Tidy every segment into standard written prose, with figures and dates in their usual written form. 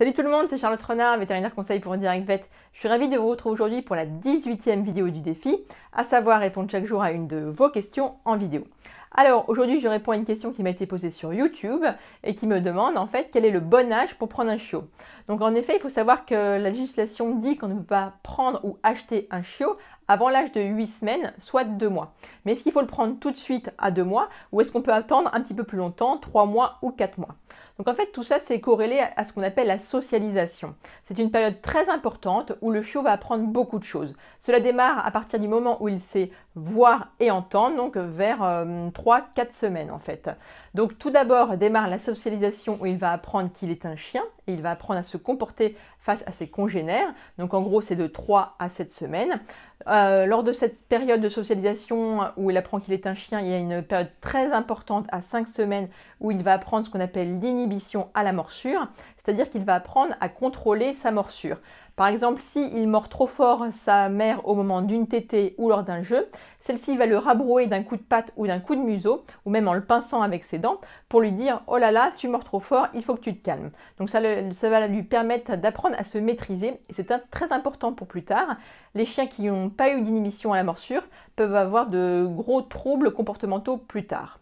Salut tout le monde, c'est Charlotte Renard, vétérinaire conseil pour Direct Vet. Je suis ravie de vous retrouver aujourd'hui pour la 18e vidéo du défi, à savoir répondre chaque jour à une de vos questions en vidéo. Alors aujourd'hui je réponds à une question qui m'a été posée sur YouTube et qui me demande en fait quel est le bon âge pour prendre un chiot. Donc en effet il faut savoir que la législation dit qu'on ne peut pas prendre ou acheter un chiot avant l'âge de 8 semaines, soit 2 mois. Mais est-ce qu'il faut le prendre tout de suite à 2 mois ou est-ce qu'on peut attendre un petit peu plus longtemps, 3 mois ou 4 mois? Donc en fait tout ça c'est corrélé à ce qu'on appelle la socialisation. C'est une période très importante où le chiot va apprendre beaucoup de choses. Cela démarre à partir du moment où il sait voir et entendre, donc vers 3-4 semaines en fait. Donc tout d'abord démarre la socialisation où il va apprendre qu'il est un chien et il va apprendre à se comporter face à ses congénères. Donc en gros c'est de 3 à 7 semaines. Lors de cette période de socialisation où il apprend qu'il est un chien, il y a une période très importante à 5 semaines où il va apprendre ce qu'on appelle l'inhibition à la morsure, c'est-à-dire qu'il va apprendre à contrôler sa morsure. Par exemple, s'il mord trop fort sa mère au moment d'une tétée ou lors d'un jeu, celle-ci va le rabrouer d'un coup de patte ou d'un coup de museau, ou même en le pinçant avec ses dents, pour lui dire « Oh là là, tu mords trop fort, il faut que tu te calmes ». Donc ça va lui permettre d'apprendre à se maîtriser, et c'est très important pour plus tard. Les chiens qui n'ont pas eu d'inhibition à la morsure peuvent avoir de gros troubles comportementaux plus tard.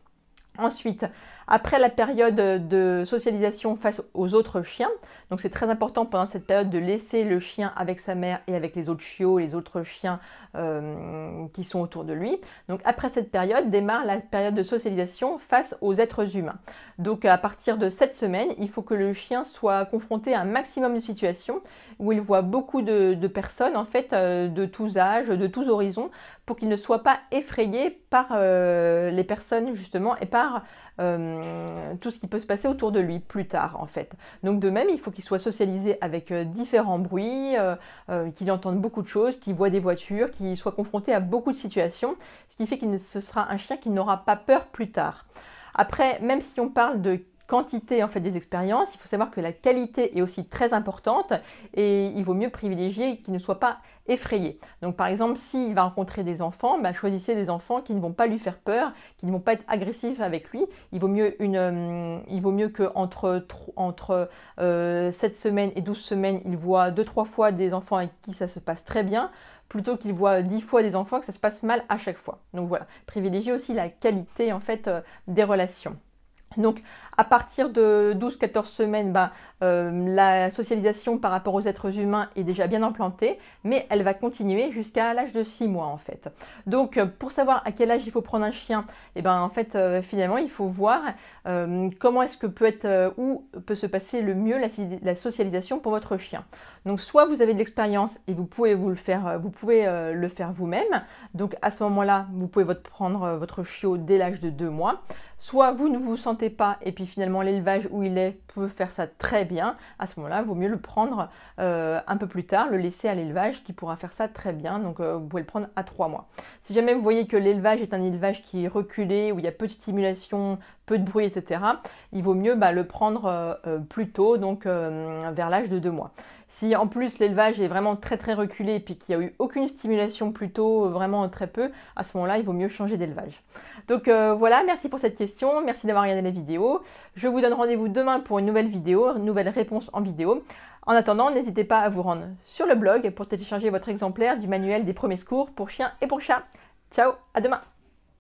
Ensuite, après la période de socialisation face aux autres chiens, donc c'est très important pendant cette période de laisser le chien avec sa mère et avec les autres chiots, les autres chiens qui sont autour de lui. Donc après cette période démarre la période de socialisation face aux êtres humains. Donc à partir de 7 semaines, il faut que le chien soit confronté à un maximum de situations où il voit beaucoup de personnes en fait de tous âges, de tous horizons, pour qu'il ne soit pas effrayé par les personnes justement et par tout ce qui peut se passer autour de lui plus tard en fait. Donc de même, il faut qu'il soit socialisé avec différents bruits, qu'il entende beaucoup de choses, qu'il voit des voitures, qu'il soit confronté à beaucoup de situations, ce qui fait que ce sera un chien qui n'aura pas peur plus tard. Après, même si on parle de quantité en fait des expériences, il faut savoir que la qualité est aussi très importante et il vaut mieux privilégier qu'il ne soit pas effrayé. Donc par exemple, s'il va rencontrer des enfants, choisissez des enfants qui ne vont pas lui faire peur, qui ne vont pas être agressifs avec lui. Il vaut mieux que entre 7 semaines et 12 semaines, il voit 2-3 fois des enfants avec qui ça se passe très bien, plutôt qu'il voit 10 fois des enfants que ça se passe mal à chaque fois. Donc voilà, privilégiez aussi la qualité en fait des relations. Donc à partir de 12-14 semaines, la socialisation par rapport aux êtres humains est déjà bien implantée, mais elle va continuer jusqu'à l'âge de 6 mois en fait. Donc pour savoir à quel âge il faut prendre un chien, en fait finalement il faut voir comment est-ce que où peut se passer le mieux la socialisation pour votre chien. Donc soit vous avez de l'expérience et vous pouvez le faire vous-même. Donc à ce moment-là, vous pouvez prendre votre chiot dès l'âge de 2 mois. Soit vous ne vous sentez pas et puis finalement l'élevage où il est peut faire ça très bien. À ce moment-là, il vaut mieux le prendre un peu plus tard, le laisser à l'élevage qui pourra faire ça très bien. Donc vous pouvez le prendre à 3 mois. Si jamais vous voyez que l'élevage est un élevage qui est reculé, où il y a peu de stimulation, peu de bruit, etc., il vaut mieux le prendre plus tôt, donc vers l'âge de 2 mois. Si en plus l'élevage est vraiment très reculé et puis qu'il n'y a eu aucune stimulation plus tôt, vraiment très peu, à ce moment-là, il vaut mieux changer d'élevage. Donc voilà, merci pour cette question, merci d'avoir regardé la vidéo. Je vous donne rendez-vous demain pour une nouvelle vidéo, une nouvelle réponse en vidéo. En attendant, n'hésitez pas à vous rendre sur le blog pour télécharger votre exemplaire du manuel des premiers secours pour chiens et pour chats. Ciao, à demain!